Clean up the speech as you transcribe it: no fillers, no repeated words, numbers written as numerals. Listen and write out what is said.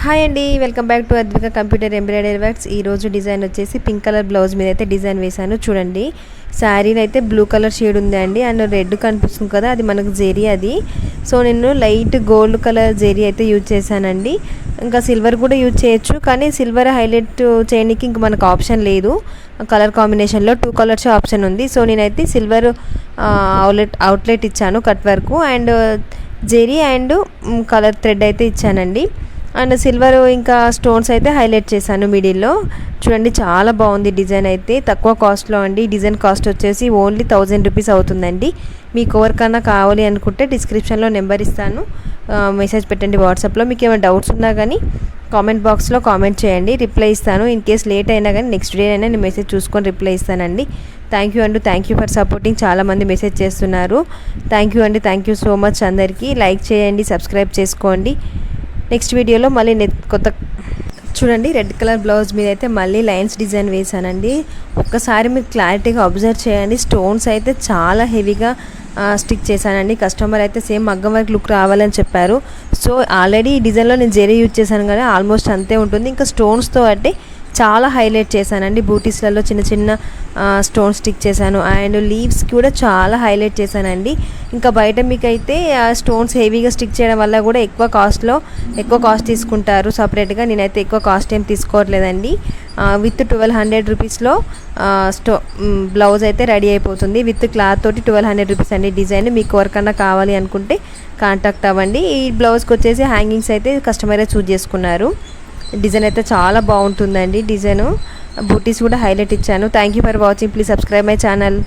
Hi అండి, welcome back to Advika computer embroidery works. ఈరోజు design వచ్చేసి పింక్ కలర్ బ్లౌజ్ మీద అయితే డిజైన్ వేశాను. చూడండి, శారీని అయితే బ్లూ కలర్ షేడ్ ఉంది అండి, అండ్ రెడ్ కనిపిస్తుంది కదా, అది మనకు జెరీ అది. సో నేను లైట్ గోల్డ్ కలర్ జెరీ అయితే యూజ్ చేశానండి. ఇంకా సిల్వర్ కూడా యూజ్ చేయొచ్చు, కానీ సిల్వర్ హైలైట్ చేయడానికి ఇంక మనకు ఆప్షన్ లేదు. కలర్ కాంబినేషన్లో 2 కలర్స్ ఆప్షన్ ఉంది. సో నేనైతే సిల్వర్ అవుట్లెట్ ఇచ్చాను, cut work and zari and colour thread అయితే ఇచ్చానండి. అండ్ సిల్వర్ ఇంకా స్టోన్స్ అయితే హైలైట్ చేశాను మిడిల్లో. చూడండి, చాలా బాగుంది డిజైన్ అయితే, తక్కువ కాస్ట్లో అండి. డిజైన్ కాస్ట్ వచ్చేసి ఓన్లీ 1000 రూపీస్ అవుతుందండి. మీకు ఎవరికన్నా కావాలి అనుకుంటే డిస్క్రిప్షన్లో నెంబర్ ఇస్తాను, మెసేజ్ పెట్టండి వాట్సాప్లో. మీకు ఏమైనా డౌట్స్ ఉన్నా కానీ కామెంట్ బాక్స్లో కామెంట్ చేయండి, రిప్లై ఇస్తాను. ఇన్ కేస్ లేట్ అయినా కానీ నెక్స్ట్ డే అయినా నేను మెసేజ్ చూసుకొని రిప్లై ఇస్తానండి. థ్యాంక్ యూ అండి, థ్యాంక్ యూ ఫర్ సపోర్టింగ్. చాలామంది మెసేజ్ చేస్తున్నారు. థ్యాంక్ యూ అండి, థ్యాంక్ యూ సో మచ్ అందరికీ. లైక్ చేయండి, సబ్స్క్రైబ్ చేసుకోండి. నెక్స్ట్ వీడియోలో మళ్ళీ కొత్త చూడండి, రెడ్ కలర్ బ్లౌజ్ మీద అయితే మళ్ళీ లైన్స్ డిజైన్ వేసానండి. ఒక్కసారి మీరు క్లారిటీగా అబ్జర్వ్ చేయండి. స్టోన్స్ అయితే చాలా హెవీగా స్టిక్ చేశానండి. కస్టమర్ అయితే సేమ్ మగ్గం వర్క్ లుక్ రావాలని చెప్పారు. సో ఆల్రెడీ ఈ డిజైన్లో నేను జెరీ యూజ్ చేశాను కదా, ఆల్మోస్ట్ అంతే ఉంటుంది. ఇంకా స్టోన్స్తో అంటే చాలా హైలైట్ చేశానండి. బూటీస్లలో చిన్న చిన్న స్టోన్ స్టిక్ చేశాను, అండ్ లీవ్స్ కూడా చాలా హైలైట్ చేశానండి. ఇంకా బయట మీకైతే స్టోన్స్ హెవీగా స్టిక్ చేయడం వల్ల కూడా ఎక్కువ కాస్ట్ తీసుకుంటారు సపరేట్గా. నేనైతే ఎక్కువ కాస్ట్ ఏం తీసుకోవట్లేదండి. విత్ 1200 రూపీస్లో బ్లౌజ్ అయితే రెడీ అయిపోతుంది. విత్ క్లాత్ తోటి 1200 రూపీస్ అండి డిజైన్. మీకు ఎవరికన్నా కావాలి అనుకుంటే కాంటాక్ట్ అవ్వండి. ఈ బ్లౌజ్కి వచ్చేసి హ్యాంగింగ్స్ అయితే కస్టమరే చూజ్ చేసుకున్నారు. డిజైన్ అయితే చాలా బాగుంటుందండి. డిజైన్ బూటీస్ కూడా హైలైట్ ఇచ్చాను. Thank you for watching. Please subscribe my channel.